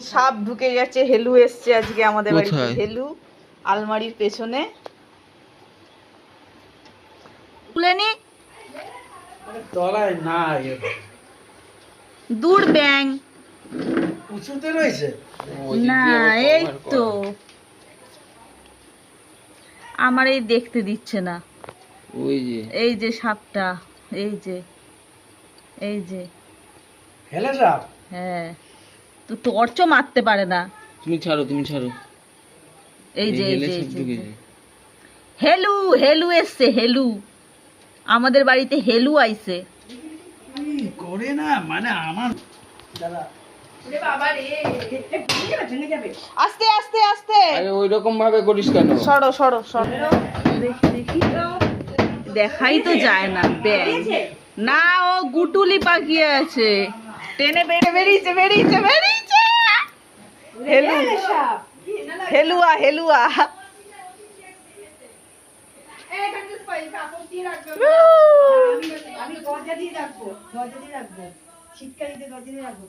সাপ ঢুকে গেছে। হেলু এসছে আজকে আমাদের বাড়িতে। হেলু আলমারির পেছনে। তুলেনি তলায় না, দূর ব্যাং উঁচুতে রয়েছে না। এই তো আমার এই দেখতে দিচ্ছে না। এই যে সাপটা, এই যে হেলে সাপ। হ্যাঁ, তো টর্চও মারতে পারে না। তুমি ছাড়ো এই যে হেলু হেলু এসছে। হেলু আমাদের বাড়িতে হেলু আইছে। করে না মানে আমার দাদা আস্তে আস্তে আস্তে। আরে ওই রকম ভাবে করিস কেন? সরো সরো সরো। দেখি দেখাই তো যায় না ব্যাং। না, ও গুটুলি পাকিয়ে আছে। টেনে বেরিয়েছে। হেলু হেলুয়া হেলুয়া। আমি দরজা দিয়ে রাখবো, শীতকালীতে দরজা দিয়ে রাখবো।